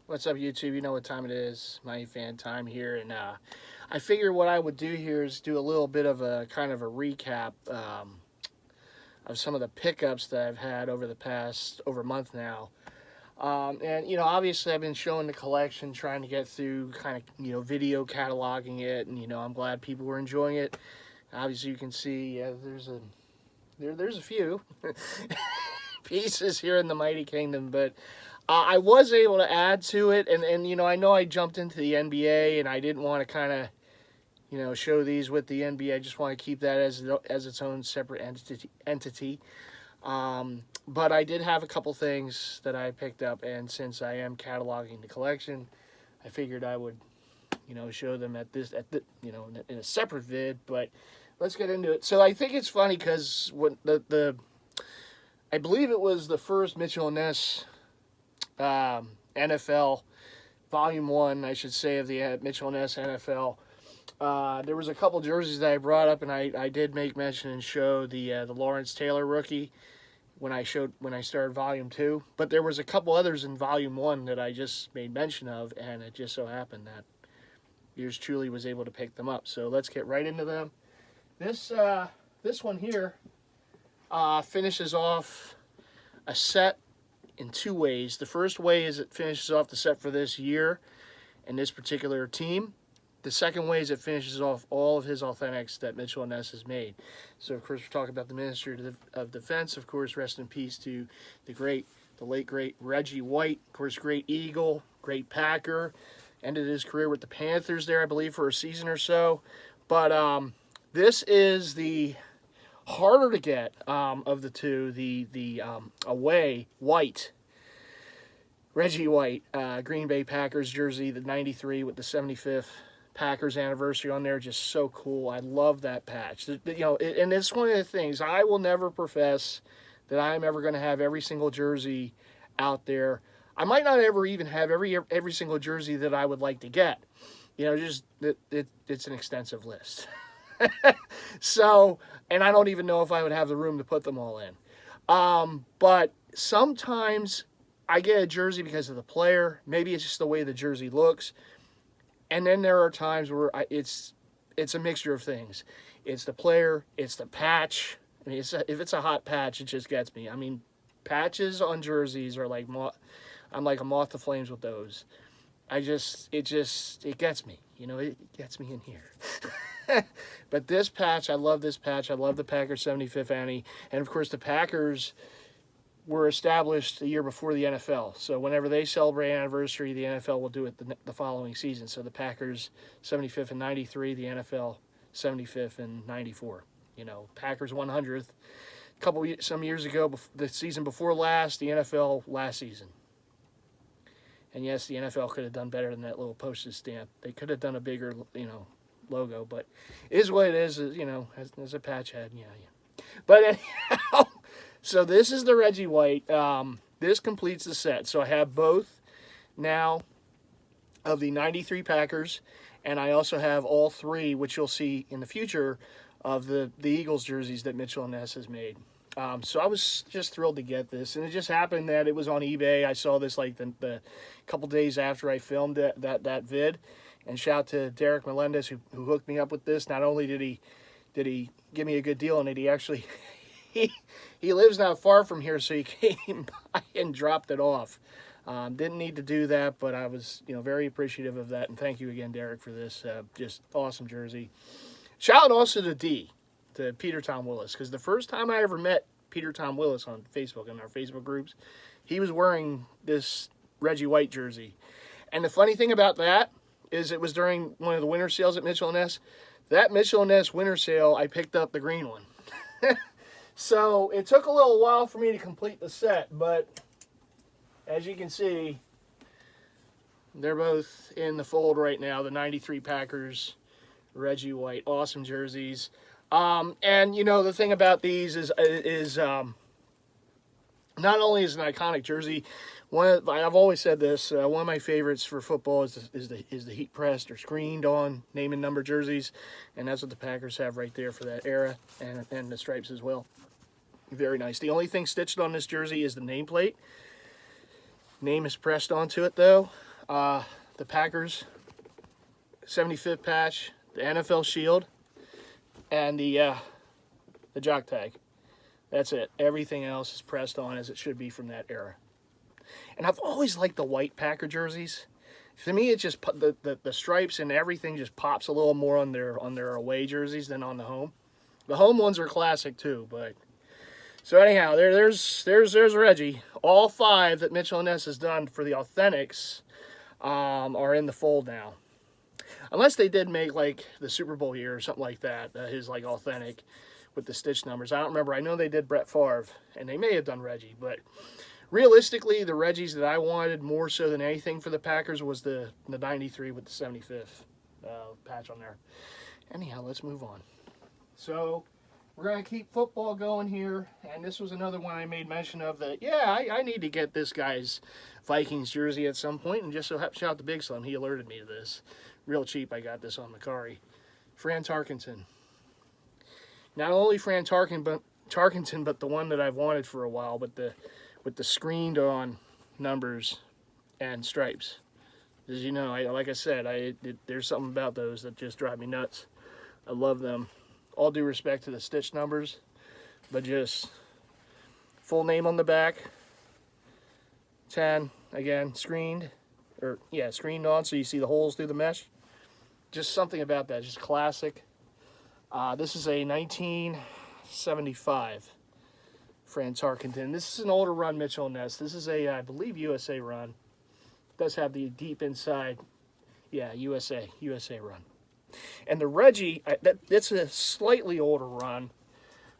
What's up, YouTube? You know what time it is. My fan time here, and I figured what I would do here is do a little bit of a kind of a recap of some of the pickups that I've had over the past over a month now. And obviously, I've been showing the collection, trying to get through, kind of video cataloging it, and I'm glad people were enjoying it. Obviously, you can see there's a few pieces here in the Mighty Kingdom, but I was able to add to it, and I know I jumped into the NBA, and I didn't want to kind of show these with the NBA. I just want to keep that as its own separate entity. But I did have a couple things that I picked up, and since I am cataloging the collection, I figured I would show them in a separate vid. But let's get into it. So I think it's funny because when I believe it was the first Mitchell and Ness NFL Volume 1, I should say, of the Mitchell & Ness NFL. There was a couple jerseys that I brought up, and I did make mention and show the Lawrence Taylor rookie when I started Volume 2. But there was a couple others in Volume 1 that I just made mention of, and it just so happened that yours truly was able to pick them up. So let's get right into them. This one here finishes off a set in two ways. The first way is it finishes off the set for this year and this particular team. The second way is it finishes off all of his authentics that Mitchell and Ness has made. So, of course, we're talking about the Minister of Defense. Of course, rest in peace to the late, great Reggie White. Of course, great Eagle, great Packer. Ended his career with the Panthers there, I believe, for a season or so. But this is the harder to get of the two, the away white Reggie White Green Bay Packers jersey, the 93 with the 75th Packers anniversary on there. Just so cool. I love that patch. And it's one of the things, I will never profess that I'm ever going to have every single jersey out there. I might not ever even have every single jersey that I would like to get. It's an extensive list. So, and I don't even know if I would have the room to put them all in. But sometimes I get a jersey because of the player. Maybe it's just the way the jersey looks. And then there are times where it's a mixture of things. It's the player, it's the patch. I mean, if it's a hot patch, it just gets me. I mean, patches on jerseys are like, I'm like a moth to flames with those. It gets me. It gets me in here. But this patch, I love this patch. I love the Packers 75th Annie. And, of course, the Packers were established a year before the NFL. So whenever they celebrate an anniversary, the NFL will do it the following season. So the Packers 75th in 93, the NFL 75th in 94. Packers 100th. Some years ago, the season before last, the NFL last season. And yes, the NFL could have done better than that little postage stamp. They could have done a bigger, logo, but it is what it is, as a patch head, yeah. But anyhow, so this is the Reggie White. This completes the set. So I have both now of the 93 Packers, and I also have all three, which you'll see in the future, of the Eagles jerseys that Mitchell and Ness has made. So I was just thrilled to get this, and it just happened that it was on eBay. I saw this like the couple days after I filmed that vid, and shout out to Derek Melendez who hooked me up with this. Not only did he give me a good deal on it, he actually he lives not far from here, so he came by and dropped it off. Didn't need to do that, but I was very appreciative of that, and thank you again, Derek, for this just awesome jersey. Shout out also to Peter Tom Willis, because the first time I ever met Peter Tom Willis on Facebook, in our Facebook groups, he was wearing this Reggie White jersey. And the funny thing about that is it was during one of the winter sales at Mitchell & Ness. That Mitchell & Ness winter sale, I picked up the green one. So it took a little while for me to complete the set, but as you can see, they're both in the fold right now. The 93 Packers, Reggie White, awesome jerseys. And the thing about these is not only is an iconic jersey. I've always said this. One of my favorites for football is the heat pressed or screened on name and number jerseys, and that's what the Packers have right there for that era, and the stripes as well. Very nice. The only thing stitched on this jersey is the nameplate. Name is pressed onto it though. the Packers 75th patch, the NFL shield, and the jock tag. That's it. Everything else is pressed on as it should be from that era. And I've always liked the white Packer jerseys. To me, it just the stripes and everything just pops a little more on their away jerseys than on the home. The home ones are classic too, but so anyhow, there's Reggie. All 5 that Mitchell & Ness has done for the Authentics are in the fold now. Unless they did make like the Super Bowl year or something like that, his like authentic with the stitch numbers. I don't remember. I know they did Brett Favre, and they may have done Reggie, but realistically, the Reggies that I wanted more so than anything for the Packers was the 93 with the 75th patch on there. Anyhow, let's move on. So we're going to keep football going here, and this was another one I made mention of that, yeah, I need to get this guy's Vikings jersey at some point, and just so shout out to Big Slim, he alerted me to this. Real cheap, I got this on Macari. Fran Tarkenton. Not only Fran Tarkenton, but the one that I've wanted for a while, but with the screened on numbers and stripes. As you know, like I said, there's something about those that just drive me nuts. I love them. All due respect to the stitch numbers, but just full name on the back. 10, again, screened on so you see the holes through the mesh. Just something about that, just classic. This is a 1975 Fran Tarkenton. This is an older run Mitchell & Ness. This is a, I believe, USA run. It does have the deep inside. Yeah, USA run. And the Reggie, that's a slightly older run.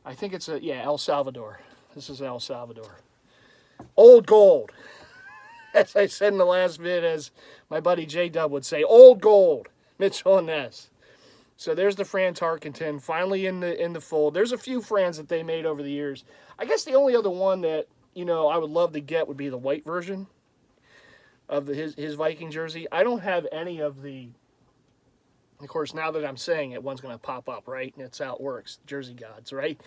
I think it's El Salvador. This is El Salvador. Old gold. As I said in the last vid, as my buddy J-Dub would say, old gold, Mitchell & Ness. So there's the Fran Tarkenton, finally in the fold. There's a few Frans that they made over the years. I guess the only other one that, I would love to get would be the white version of his Viking jersey. I don't have any of the, of course, now that I'm saying it, one's going to pop up, right? And that's how it works, Jersey Gods, right?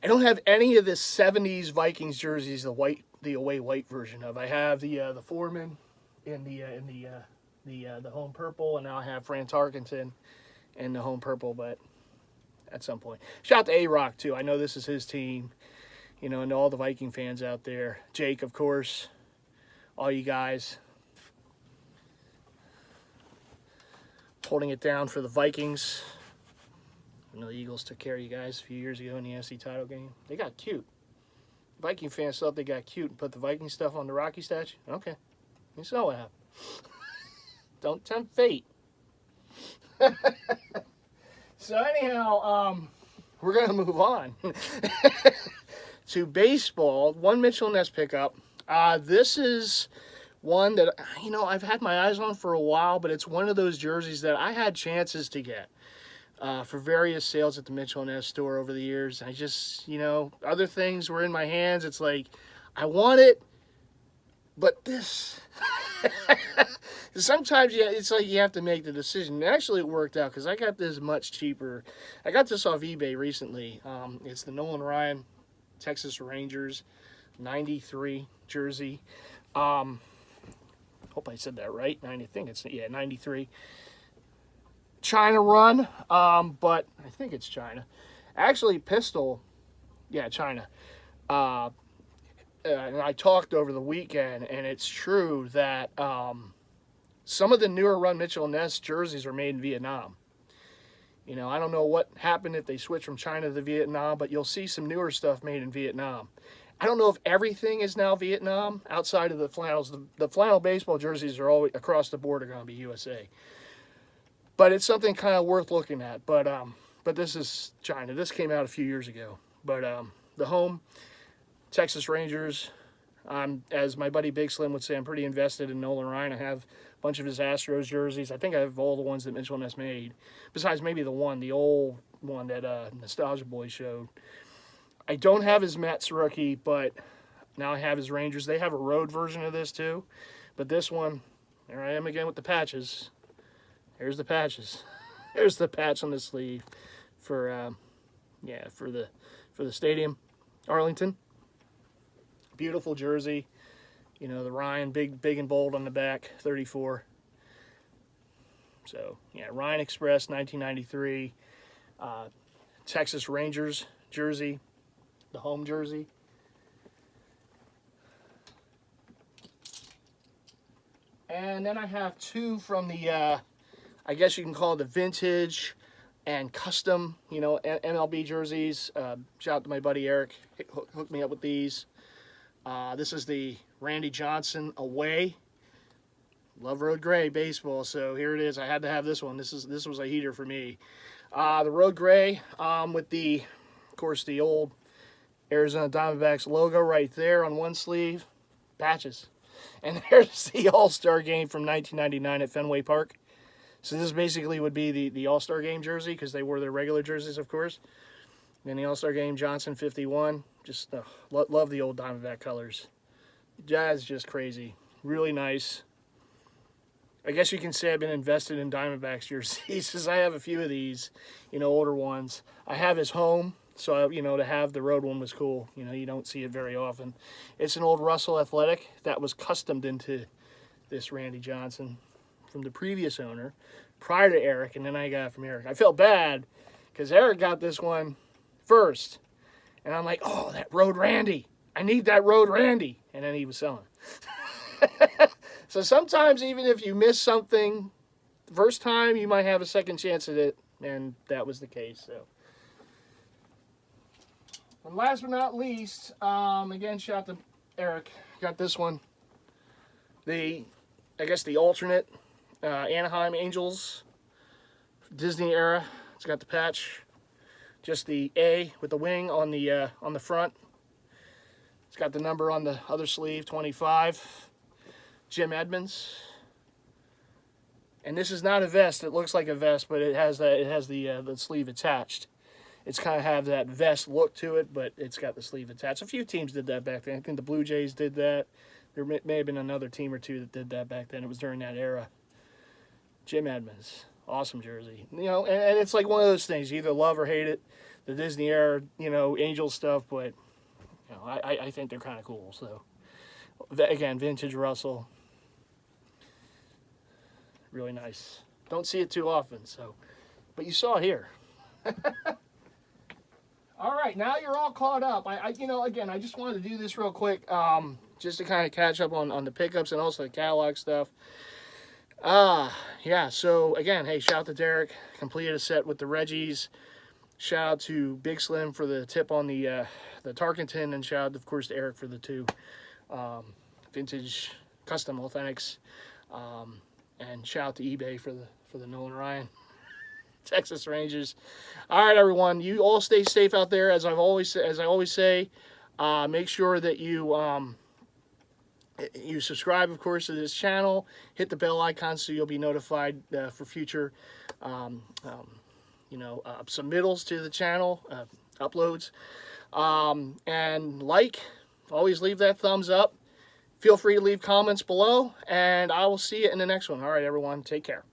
I don't have any of the 70s Vikings jerseys, the away white version of. I have the Foreman in the home purple, and now I have Fran Tarkenton in the home purple, but at some point. Shout out to A-Rock, too. I know this is his team, and all the Viking fans out there. Jake, of course, all you guys holding it down for the Vikings. I know the Eagles took care of you guys a few years ago in the NFC title game. They got cute. Viking fans thought they got cute and put the Viking stuff on the Rocky statue. Okay. You saw what happened. Don't tempt fate. So anyhow, we're going to move on to baseball. One Mitchell & Ness pickup. This is one that, I've had my eyes on for a while, but it's one of those jerseys that I had chances to get for various sales at the Mitchell & Ness store over the years. I just, other things were in my hands. It's like, I want it, but this... Sometimes, it's like you have to make the decision. Actually, it worked out because I got this much cheaper. I got this off eBay recently. It's the Nolan Ryan Texas Rangers 93 jersey. Hope I said that right. I think it's 93. China run, but I think it's China. Actually, Pistol, China. And I talked over the weekend, and it's true that some of the newer run Mitchell & Ness jerseys are made in Vietnam. I don't know what happened if they switched from China to Vietnam, but you'll see some newer stuff made in Vietnam. I don't know if everything is now Vietnam outside of the flannels. The flannel baseball jerseys are always across the board are going to be USA. But it's something kind of worth looking at. But this is China. This came out a few years ago. But the home, Texas Rangers. As my buddy Big Slim would say, I'm pretty invested in Nolan Ryan. I have a bunch of his Astros jerseys. I think I have all the ones that Mitchell & Ness made, besides maybe the old one that Nostalgia Boy showed. I don't have his Mets rookie, but now I have his Rangers. They have a road version of this too, but this one, there I am again with the patches. Here's the patches. There's the patch on the sleeve for the stadium, Arlington. Beautiful jersey. You know, the Ryan, big and bold on the back, 34. So, yeah, Ryan Express, 1993. Texas Rangers jersey, the home jersey. And then I have two from the, I guess you can call it the vintage and custom, you know, MLB jerseys. Shout out to my buddy Eric, hooked me up with these. This is the Randy Johnson away. Love Road Gray baseball, so here it is. I had to have this one. This was a heater for me. The Road Gray with the, of course, the old Arizona Diamondbacks logo right there on one sleeve. Patches. And there's the All-Star Game from 1999 at Fenway Park. So this basically would be the All-Star Game jersey, because they wore their regular jerseys, of course. And the All-Star Game, Johnson 51. Just love the old Diamondback colors. That's just crazy. Really nice. I guess you can say I've been invested in Diamondbacks jerseys, because I have a few of these, you know, older ones. I have his home, so, you know, to have the road one was cool. You know, you don't see it very often. It's an old Russell Athletic that was customed into this Randy Johnson from the previous owner, prior to Eric, and then I got it from Eric. I felt bad, because Eric got this one first, and I'm like, oh, that Road Randy. I need that Road Randy. And then he was selling. So sometimes, even if you miss something the first time, you might have a second chance at it, and that was the case. So, and last but not least, again, shout out to Eric. Got this one. I guess the alternate Anaheim Angels Disney era. It's got the patch, just the A with the wing on the front. It's got the number on the other sleeve, 25. Jim Edmonds. And this is not a vest. It looks like a vest, but it has the sleeve attached. It's kind of have that vest look to it, but it's got the sleeve attached. A few teams did that back then. I think the Blue Jays did that. There may have been another team or two that did that back then. It was during that era. Jim Edmonds. Awesome jersey. You know, and it's like one of those things. You either love or hate it. The Disney era, you know, Angel stuff, but you know, I think they're kind of cool. So, again, vintage Russell. Really nice. Don't see it too often, so, but you saw it here. All right, now you're all caught up. You know, again, I just wanted to do this real quick, just to kind of catch up on the pickups and also the catalog stuff. Yeah. So again, hey, shout out to Derek. Completed a set with the Reggies. Shout out to Big Slim for the tip on the Tarkenton, and shout out, of course, to Eric for the two vintage custom authentics. And shout out to eBay for the Nolan Ryan Texas Rangers. All right, everyone, you all stay safe out there. As I always say, make sure that you subscribe, of course, to this channel. Hit the bell icon so you'll be notified for future submittals to the channel, uploads, and always leave that thumbs up. Feel free to leave comments below, and I will see you in the next one. All right, everyone, take care.